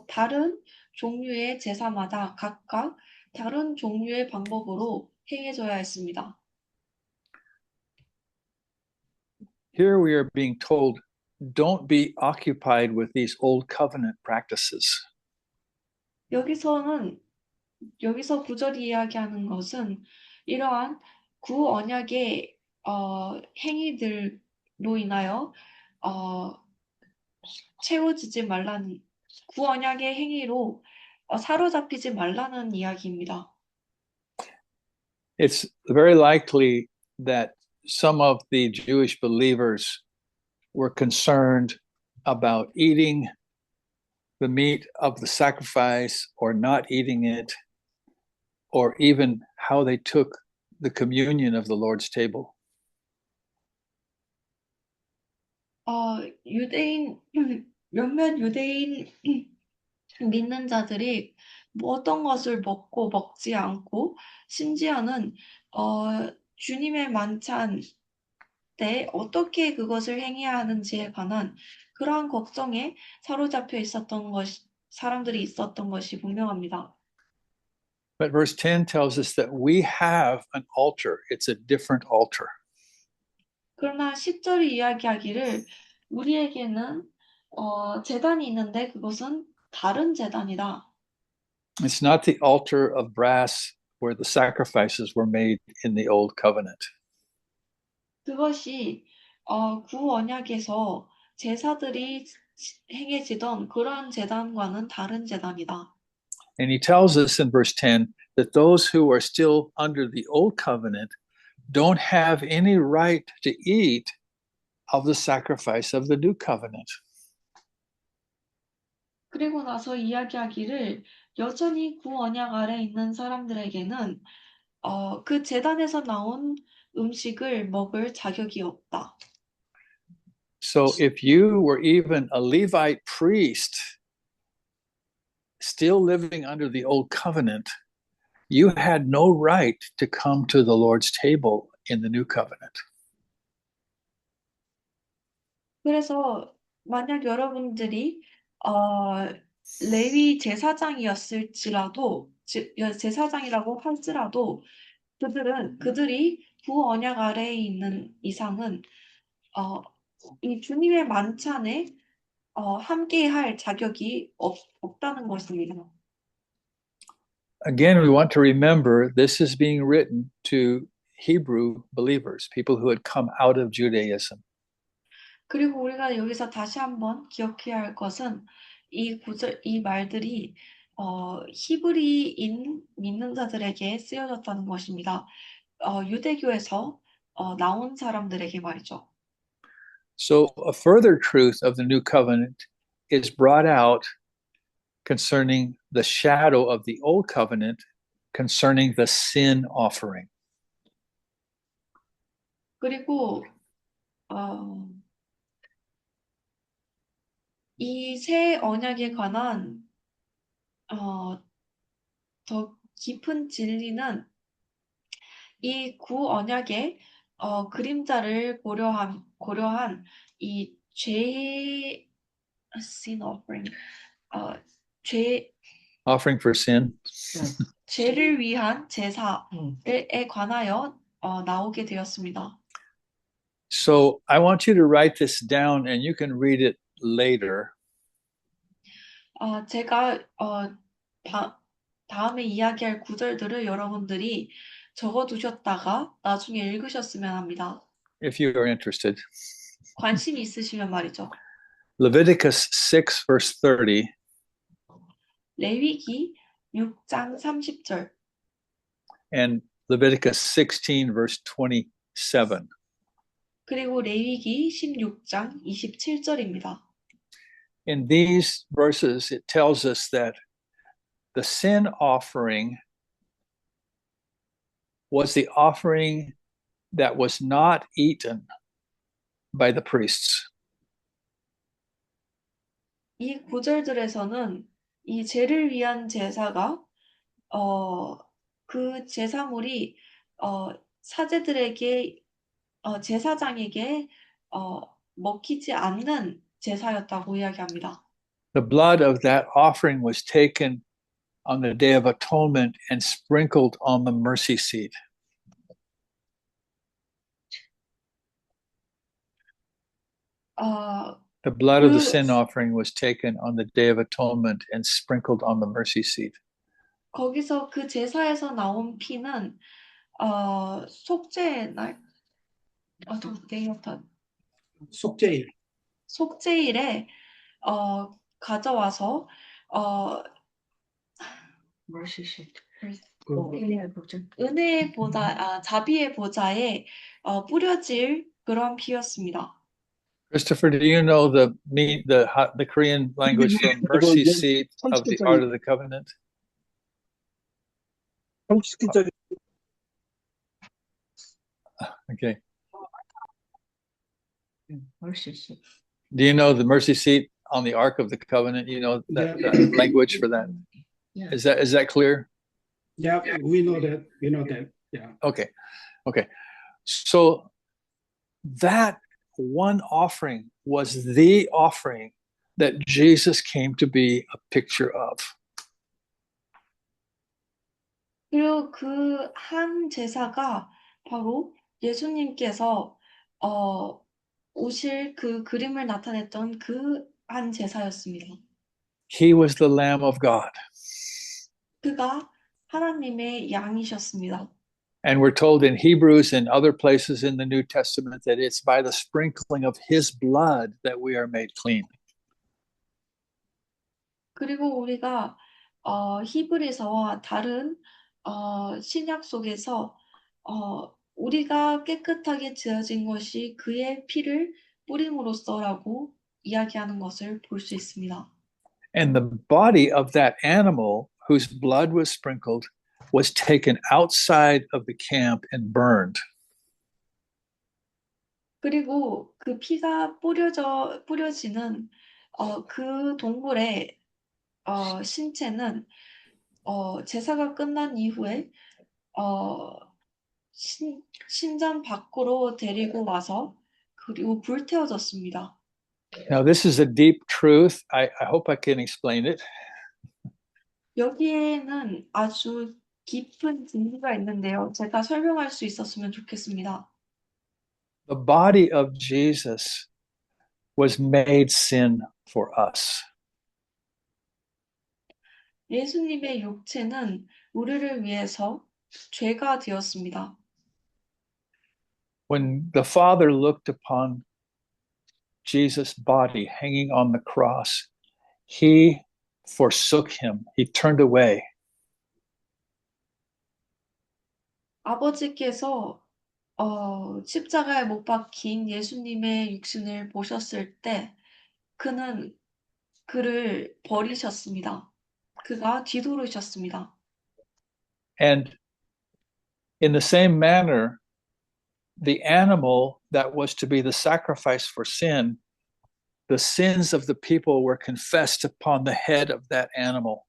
다른 종류의 제사마다 각각 다른 종류의 방법으로 행해져야 했습니다. Here we are being told, don't be occupied with these old covenant practices. 여기서 구절이 이야기하는 것은 이러한 구언약의 행위들로 인하여 채워지지 말라는 구언약의 행위로 사로잡히지 말라는 이야기입니다. It's very likely that some of the Jewish believers were concerned about eating the meat of the sacrifice or not eating it, or even how they took the communion of the Lord's table. 몇몇 유대인 믿는 자들이 어떤 것을 먹고 먹지 않고 심지어는 주님의 만찬 때 어떻게 그것을 행해야 하는지에 관한 그러한 걱정에 사로잡혀 사람들이 있었던 것이 분명합니다. But verse 10 tells us that we have an altar. It's a different altar. 그러나 10절이 이야기하기를 우리에게는 제단이 있는데 그것은 다른 제단이다. It's not the altar of brass where the sacrifices were made in the old covenant. 그것이 구언약에서 제사들이 행해지던 그러한 제단과는 다른 제단이다. And he tells us in verse 10 that those who are still under the old covenant don't have any right to eat of the sacrifice of the new covenant. 그리고 나서 이야기하기를 여전히 구언약 아래 있는 사람들에게는 그 제단에서 나온 음식을 먹을 자격이 없다. So if you were even a Levite priest still living under the old covenant, you had no right to come to the Lord's table in the new covenant. 그래서 만약 여러분들이 레위 제사장이었을지라도 제사장이라고 할지라도 그들이 구 언약 아래에 있는 이상은 이 주님의 만찬에 함께할 자격이 없다는 것입니다. Again, we want to remember this is being written to Hebrew believers, people who had come out of Judaism. 그리고 우리가 여기서 다시 한번 기억해야 할 것은 이 말들이 히브리인 믿는 자들에게 쓰여졌다는 것입니다. 유대교에서 나온 사람들에게 말이죠. So, a further truth of the new covenant is brought out concerning the shadow of the old covenant, concerning the sin offering. 그리고 이 새 언약에 관한 더 깊은 진리는 이 구 언약의 그림자를 고려한 이 sin offering, 죄 Offering for sin. 죄를 위한 제사에 관하여 나오게 되었습니다. So, I want you to write this down and you can read it later. 제가 다음에 이야기할 구절들을 여러분들이 적어두셨다가 나중에 읽으셨으면 합니다. If you are interested. 관심이 있으시면 말이죠. Leviticus 6, verse 30. 레위기 6장 30절 And Leviticus 16, verse 27. 그리고 레위기 16장 27절입니다. In these verses, it tells us that the sin offering was the offering that was not eaten by the priests. 이 구절들에서는 이 죄를 위한 제사가 그 제사물이 사제들에게 제사장에게 먹히지 않는 제사였다고 이야기합니다. The blood of that offering was taken on the Day of Atonement and sprinkled on the mercy seat. The blood of the sin offering was taken on the Day of Atonement and sprinkled on the mercy seat. 거기서 그 제사에서 나온 피는 속죄의 날, 속죄일. 속죄일에 가져와서 은혜의 보좌, 자비의 보좌에 뿌려질 그런 피였습니다. Christopher, do you know the Korean language for mercy seat of the Ark of the Covenant? 형식적인 Okay. Do you know the mercy seat on the Ark of the Covenant? You know that language for that? Yeah. Is that clear? Yeah, we know that. We know that. Yeah. Okay. So that one offering was the offering that Jesus came to be a picture of. 그리고 그 한 제사가 바로 예수님께서 오실 그 그림을 나타냈던 그 한 제사였습니다. He was the Lamb of God. 그가 하나님의 양이셨습니다. And we're told in Hebrews and other places in the New Testament that it's by the sprinkling of his blood that we are made clean. 그리고 우리가 히브리서와 다른 신약 속에서 우리가 깨끗하게 지어진 것이 그의 피를 뿌림으로써라고 이야기하는 것을 볼 수 있습니다. And the body of that animal whose blood was sprinkled was taken outside of the camp and burned. 그리고 그 피가 뿌려지는 그 동물의 신체는 제사가 끝난 이후에 신전 밖으로 데리고 와서 그리고 불태워졌습니다. Now, this is a deep truth. I hope I can explain it. 여기에는 아주 깊은 진리가 있는데요. 제가 설명할 수 있었으면 좋겠습니다. The body of Jesus was made sin for us. 예수님의 육체는 우리를 위해서 죄가 되었습니다. When the Father looked upon Jesus' body hanging on the cross, he forsook him. He turned away. 아버지께서 십자가에 못 박힌 예수님의 육신을 보셨을 때 그는 그를 버리셨습니다. 그가 뒤돌으셨습니다. And in the same manner, the animal that was to be the sacrifice for sin, the sins of the people were confessed upon the head of that animal.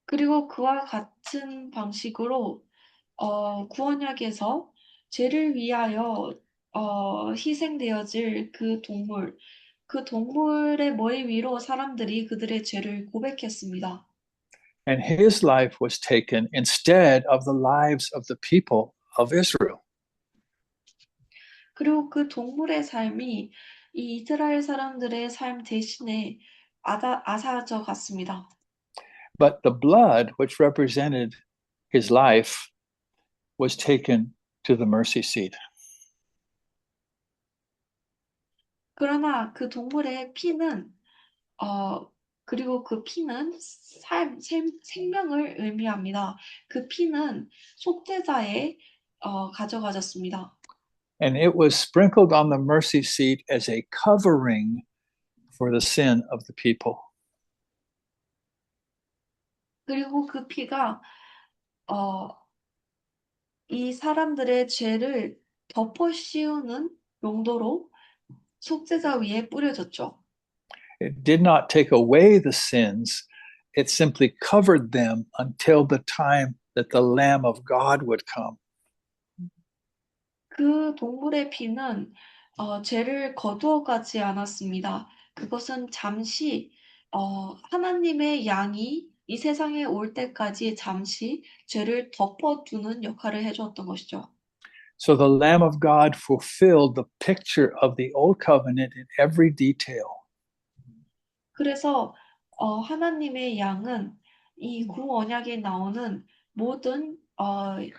그리고 그와 같은 방식으로 구원약에서 죄를 위하여 희생되어질 그 동물의 머리 위로 사람들이 그들의 죄를 고백했습니다. And his life was taken instead of the lives of the people of Israel. 그리고 그 동물의 삶이 이 이스라엘 사람들의 삶 대신에 앗아져 갔습니다. But the blood, which represented his life, was taken to the mercy seat. 그러나 그 동물의 피는 그리고 그 피는 생명을 의미합니다. 그 피는 속죄자에 가져가졌습니다. And it was sprinkled on the mercy seat as a covering for the sin of the people. 그리고 그 피가 이 사람들의 죄를 덮어 씌우는 용도로 속죄자 위에 뿌려졌죠. It did not take away the sins, it simply covered them until the time that the Lamb of God would come. 그 동물의 피는 죄를 거두어 가지 않았습니다. 그것은 잠시 하나님의 양이 이 세상에 올 때까지 잠시 죄를 덮어두는 역할을 해주었던 것이죠. So the Lamb of God fulfilled the picture of the Old Covenant in every detail. 그래서 하나님의 양은 이 구언약에 나오는 모든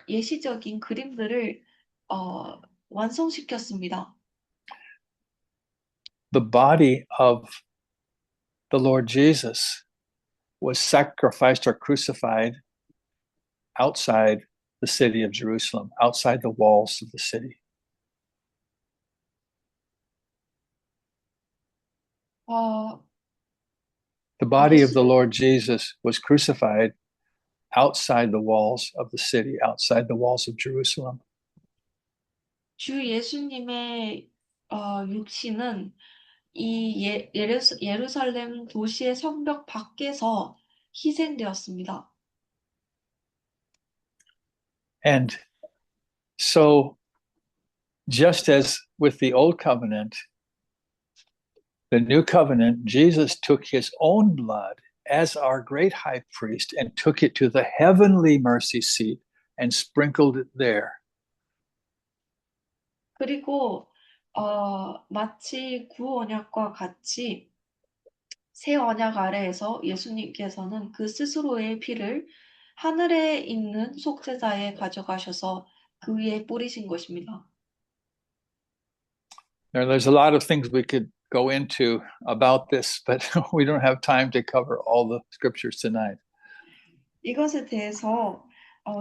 예시적인 그림들을 완성시켰습니다. The body of the Lord Jesus was sacrificed or crucified outside the city of Jerusalem, outside the walls of the city. The body of the Lord Jesus was crucified outside the walls of the city, outside the walls of Jerusalem. 주 예수님의 육신은 이 예루살렘 도시의 성벽 밖에서 희생되었습니다. And so, just as with the old covenant, the new covenant, Jesus took his own blood as our great high priest and took it to the heavenly mercy seat and sprinkled it there. 그리고 마치 구언약과 같이 새 언약 아래에서 예수님께서는 그 스스로의 피를 하늘에 있는 속죄자에 가져가셔서 그 위에 뿌리신 것입니다. Now, there's a lot of things we could go into about this, but we don't have time to cover all the scriptures tonight. 이것에 대해서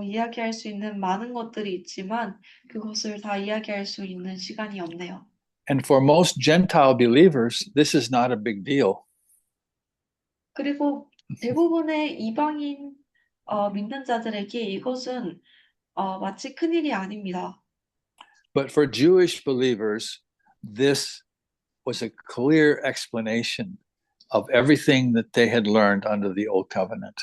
이야기할 수 있는 많은 것들이 있지만 그것을 다 이야기할 수 있는 시간이 없네요. And for most Gentile believers, this is not a big deal. 그리고 대부분의 이방인 믿는 자들에게 이것은 마치 큰일이 아닙니다. But for Jewish believers, this was a clear explanation of everything that they had learned under the Old Covenant.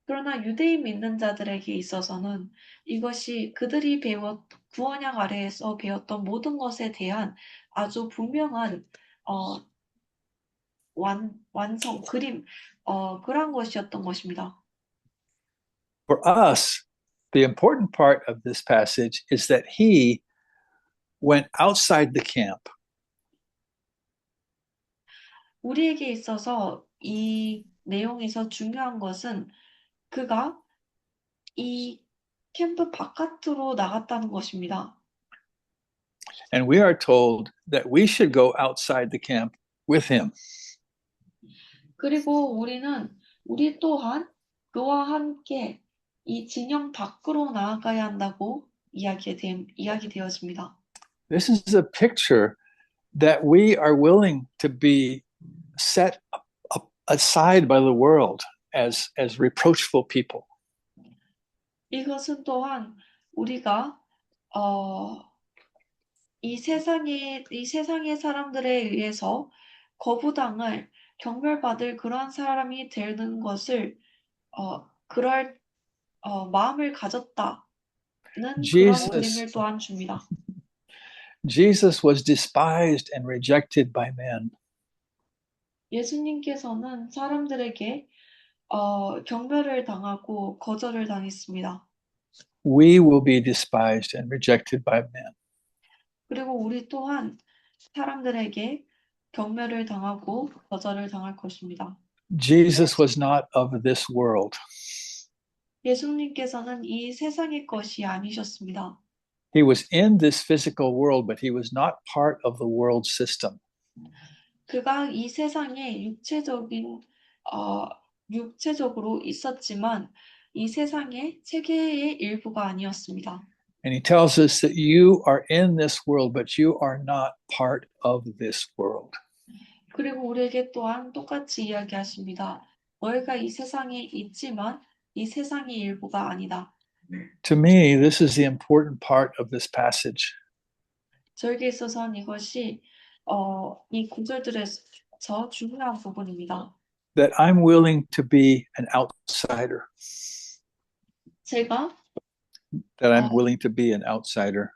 그러나 유대인 믿는 자들에게 있어서는 이것이 그들이 구원약 아래에서 배웠던 모든 것에 대한 아주 분명한 완성, 그림, 그런 것이었던 것입니다. For us, the important part of this passage is that he went outside the camp. 우리에게 있어서 이 내용에서 중요한 것은 그가 이 캠프 바깥으로 나갔다는 것입니다. And we are told that we should go outside the camp with him. 그리고 우리 또한 그와 함께 이 진영 밖으로 나아가야 한다고 이야기되어집니다. This is a picture that we are willing to be set aside by the world as reproachful people. 이것은 또한 우리가 이 세상의 사람들에 의해서 거부당을 경멸받을 그러한 사람이 되는 것을 그럴 마음을 가졌다는 그런 그림을 또한 줍니다. Jesus was despised and rejected by men. 예수님께서는 사람들에게 경멸을 당하고 거절을 당했습니다. We will be despised and rejected by men. 그리고 우리 또한 사람들에게 경멸을 당하고 거절을 당할 것입니다. Jesus was not of this world. 예수님께서는 이 세상의 것이 아니셨습니다. He was in this physical world, but he was not part of the world system. 그가 이 세상에 육체적으로 있었지만 이 세상의 체계의 일부가 아니었습니다. And he tells us that you are in this world, but you are not part of this world. 그리고 우리에게 또한 똑같이 이야기하십니다. 너희가 이 세상에 있지만 이 세상의 일부가 아니다. To me, this is the important part of this passage. 저에게 있어서는 이것이 이 구절들에서 중요한 부분입니다. That I'm willing to be an outsider. 제가 That I'm willing to be an outsider.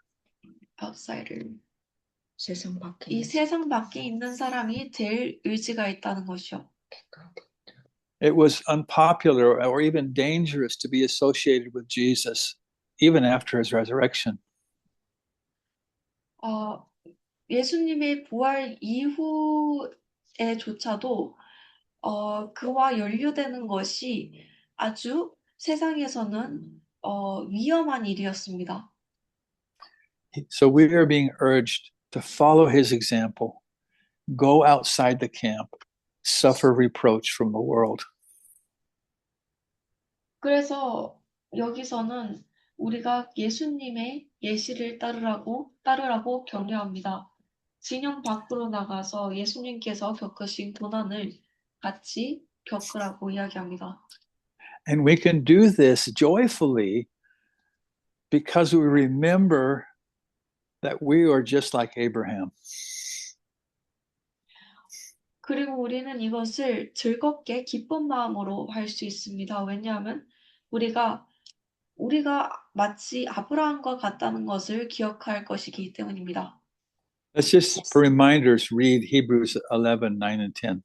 이 세상 밖에 있는 사람이 될 의지가 있다는 것이요. It was unpopular or even dangerous to be associated with Jesus, even after his resurrection. 예수님의 부활 이후에조차도 그와 연루되는 것이 아주 세상에서는 위험한 일이었습니다. So we are being urged to follow his example, go outside the camp, suffer reproach from the world. 그래서 여기서는 우리가 예수님의 예시를 따르라고 격려합니다. 진영 밖으로 나가서 예수님께서 겪으신 고난을 같이 겪으라고 이야기합니다. And we can do this joyfully because we remember that we are just like Abraham. 그리고 우리는 이것을 즐겁게 기쁜 마음으로 할 수 있습니다. 왜냐하면 우리가 마치 아브라함과 같다는 것을 기억할 것이기 때문입니다. Let's just, for reminders, read Hebrews 11, 9 and 10.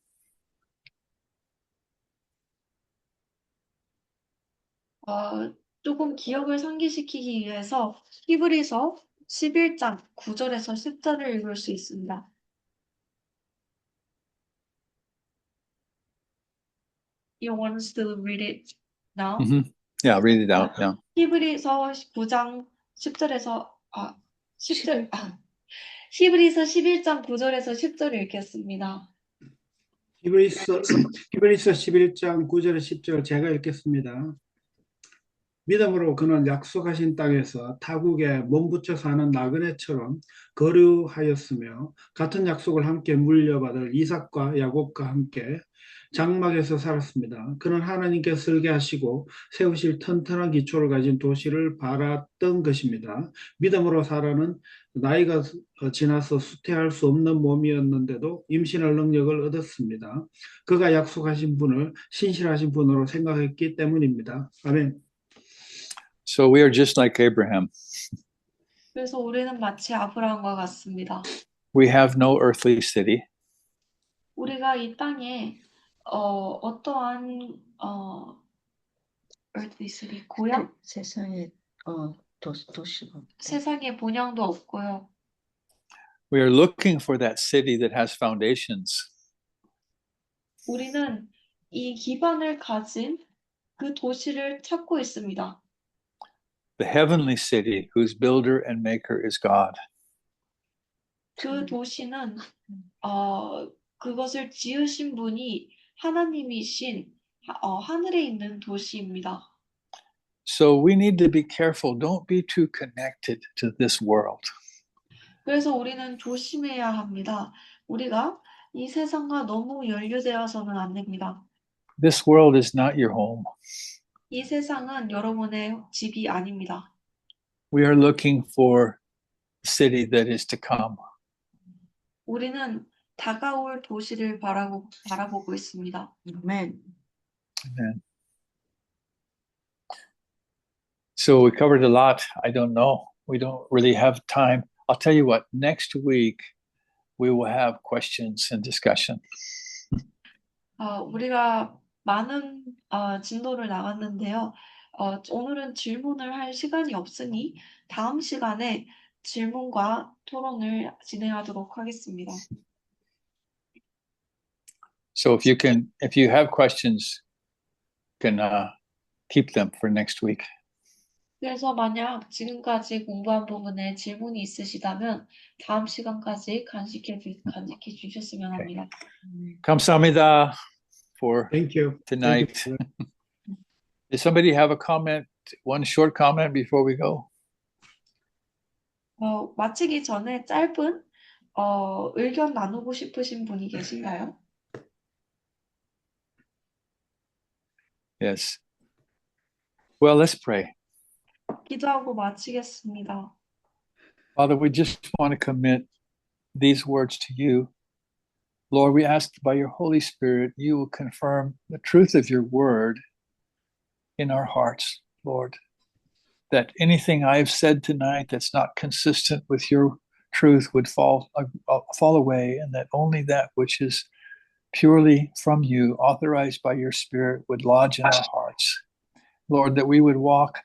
조금 기억을 상기시키기 위해서 히브리서 11장 9절에서 10절을 읽을 수 있습니다. You want us to read it now? Mm-hmm. Yeah, read it out. Yeah. 히브리서 9장 10절에서 10절 히브리서 11장 9절에서 10절을 읽겠습니다. 히브리서 11장 9절에 10절 제가 읽겠습니다. 믿음으로 그는 약속하신 땅에서 타국에 몸붙여 사는 나그네처럼 거류하였으며 같은 약속을 함께 물려받을 이삭과 야곱과 함께 장막에서 살았습니다. 그는 하나님께 설계하시고 세우실 튼튼한 기초를 가진 도시를 바랐던 것입니다. 믿음으로 사라는 나이가 지나서 수태할 수 없는 몸이었는데도 임신할 능력을 얻었습니다. 그가 약속하신 분을 신실하신 분으로 생각했기 때문입니다. 아멘. So we are just like Abraham. 그래서 우리는 마치 아브라함과 같습니다. We have no earthly city. 우리가 이 땅에 어떠한 earthly city, 고향? 세상에 도시가 세상에 본향도 없고요. We are looking for that city that has foundations. 우리는 이 기반을 가진 그 도시를 찾고 있습니다. The heavenly city whose builder and maker is God. 그 도시는 그것을 지으신 분이 하나님이신 하늘에 있는 도시입니다. So we need to be careful. Don't be too connected to this world. 그래서 우리는 조심해야 합니다. 우리가 이 세상과 너무 연루되어서는 안 됩니다. This world is not your home. 이 세상은 여러분의 집이 아닙니다. We are looking for the city that is to come. 우리는 다가올 도시를 바라보고 있습니다. 아멘. Amen. So we covered a lot. I don't know. We don't really have time. I'll tell you what, next week we will have questions and discussion. 우리가 많은 진도를 나갔는데요. 오늘은 질문을 할 시간이 없으니 다음 시간에 질문과 토론을 진행하도록 하겠습니다. So if you have questions, you can keep them for next week. 그래서 만약 지금까지 공부한 부분에 질문이 있으시다면 다음 시간까지 간직해 주셨으면 합니다. 감사합니다 for Thank you. tonight. Thank you. Does somebody have a comment, one short comment before we go? 마치기 전에 짧은 의견 나누고 싶으신 분이 계신가요? Yes. Well, let's pray. 기도하고 마치겠습니다. Father, we just want to commit these words to you. Lord, we ask by your Holy Spirit, you will confirm the truth of your word in our hearts, Lord. That anything I've said tonight that's not consistent with your truth would fall away, and that only that which is purely from you, authorized by your Spirit, would lodge in our hearts. Lord, that we would walk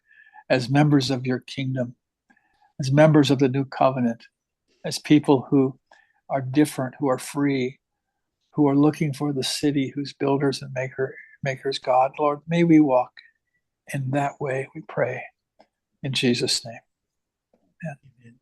as members of your kingdom, as members of the new covenant, as people who are different, who are free, who are looking for the city whose builders and makers God. Lord, may we walk in that way, we pray. In Jesus' name. Amen.